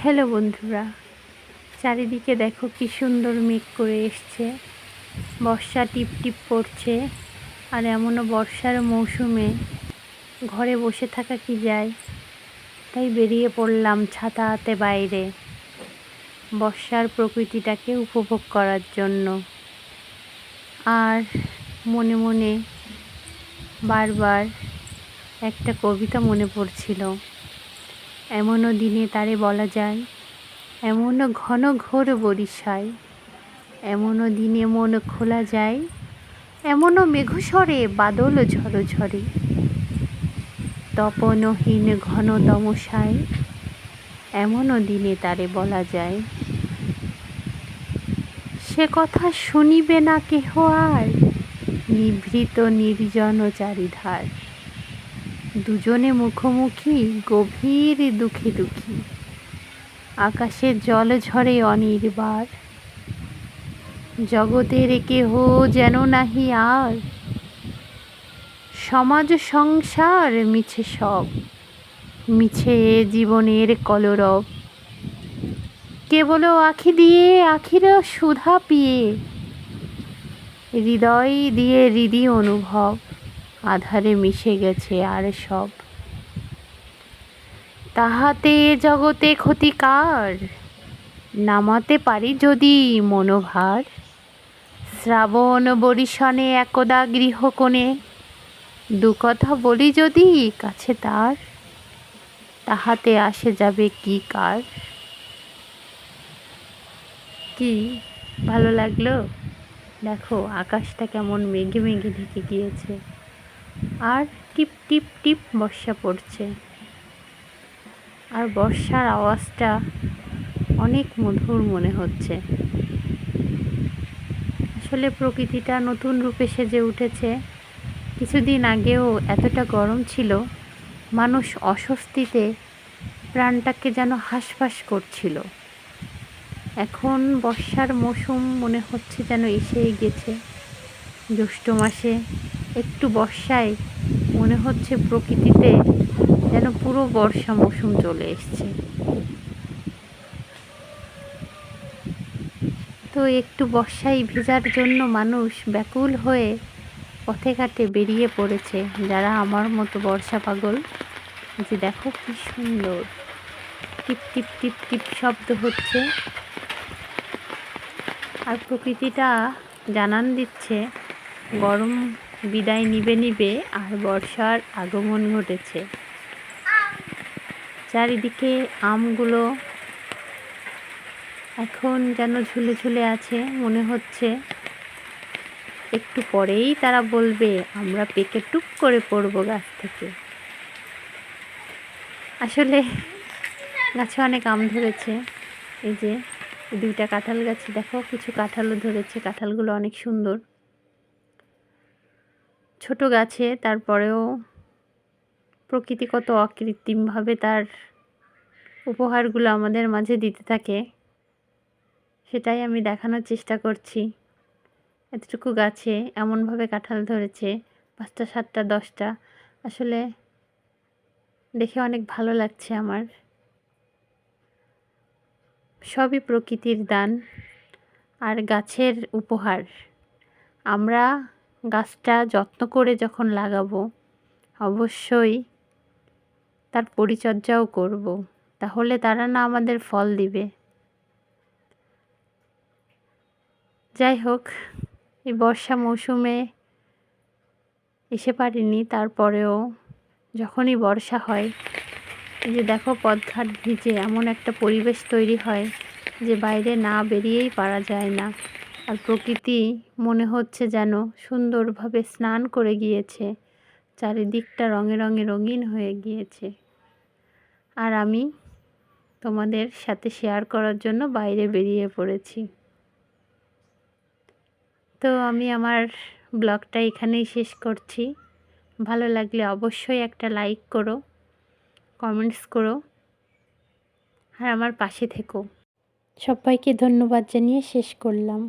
Hello বন্ধুরা, চারিদিকে দেখো কি সুন্দর মেঘ করে এসছে। বর্ষা টিপ টিপ পড়ছে। আর এমনও বর্ষার মৌসুমে ঘরে বসে থাকা কি যায়, তাই বেরিয়ে পড়লাম ছাতা হাতে বাইরে বর্ষার প্রকৃতিটাকে উপভোগ করার জন্য। আর মনে মনে বারবার একটা কবিতা মনে পড়ছিল। এমনও দিনে তারে বলা যায়, এমনও ঘন ঘোর বরিশায়, এমনও দিনে মন খোলা যায়, এমনও মেঘস্বরে বাদল ঝড় ঝরে, তপনহীন ঘন তমসায়, এমনও দিনে তারে বলা যায়। সে কথা শুনিবে না কেহ আর, নিভৃত নির্জন চারিধার, দুজনে মুখোমুখি গভীর দুঃখে দুঃখী, আকাশের জল ঝরে অনির্বার, জগতের কেহ যেন নাহি আর, সমাজ সংসার মিছে সব, মিছে জীবনের কলরব, কেবল আখি দিয়ে আখির সুধা পিয়ে, হৃদয় দিয়ে হৃদি অনুভব, আধারে মিশে গেছে আর সব। তাহাতে জগতে ক্ষতিকার, নামাতে পারি যদি মনোভার, শ্রাবণ বরিশনে একদা গৃহকোণে, দু কথা বলি যদি কাছে তার, তাহাতে আসে যাবে কি কার। কি ভালো লাগলো? দেখো আকাশটা কেমন মেঘে মেঘে ঢেকে গিয়েছে, আর টিপ টিপ টিপ বর্ষা পড়ছে। আর বর্ষার আওয়াজটা অনেক মধুর মনে হচ্ছে। আসলে প্রকৃতিটা নতুন রূপে সেজে উঠেছে। কিছুদিন আগেও এতটা গরম ছিল, মানুষ অস্বস্তিতে প্রাণটাকে যেন হাঁসফাঁস করছিল। এখন বর্ষার মৌসুম মনে হচ্ছে যেন এসেই গেছে। জ্যৈষ্ঠ মাসে একটু বর্ষায় মনে হচ্ছে প্রকৃতিতে যেন পুরো বর্ষা মৌসুম চলে এসছে। তো একটু বর্ষায় ভেজার জন্য মানুষ ব্যাকুল হয়ে পথে ঘাটে বেরিয়ে পড়েছে, যারা আমার মতো বর্ষা পাগল। যে দেখো কি সুন্দর টিপ টিপ টিপ টিপ শব্দ হচ্ছে, আর প্রকৃতিটা জানান দিচ্ছে গরম বিদায় নিবে নিবে আর বর্ষার আগমন ঘটেছে। চারিদিকে আমগুলো এখন যেন ঝুলে ঝুলে আছে, মনে হচ্ছে একটু পরেই তারা বলবে আমরা পেকে টুক করে পড়বো গাছ থেকে। আসলে গাছে অনেক আম ধরেছে। এই যে দুইটা কাঁঠাল গাছে দেখো কিছু কাঁঠালও ধরেছে, কাঁঠালগুলো অনেক সুন্দর। ছোট গাছে, তারপরেও প্রকৃতি কত অকৃত্রিমভাবে তার উপহারগুলো আমাদের মাঝে দিতে থাকে, সেটাই আমি দেখানোর চেষ্টা করছি। এতটুকু গাছে এমনভাবে কাঁঠাল ধরেছে, 5টা 7টা 10টা। আসলে দেখে অনেক ভালো লাগছে আমার। সবই প্রকৃতির দান আর গাছের উপহার। আমরা গাছটা যত্ন করে যখন লাগাবো, অবশ্যই তার পরিচর্যাও করব, তাহলে তারা না আমাদের ফল দিবে। যাই হোক, এই বর্ষা মৌসুমে এসে পারিনি, তারপরেও যখনই বর্ষা হয়, এই যে দেখো পথঘাট ভিজে এমন একটা পরিবেশ তৈরি হয় যে বাইরে না বেরিয়েই পারা যায় না। আর প্রকৃতি মনে হচ্ছে যেন সুন্দরভাবে স্নান করে গিয়েছে, চারিদিকটা রঙে রঙে রঙিন হয়ে গিয়েছে। আর আমি তোমাদের সাথে শেয়ার করার জন্য বাইরে বেরিয়ে পড়েছি। তো আমি আমার ব্লগটা এখানেই শেষ করছি। ভালো লাগলে অবশ্যই একটা লাইক করো, কমেন্টস করো, আর আমার পাশে থেকো। সবাইকে ধন্যবাদ জানিয়ে শেষ করলাম।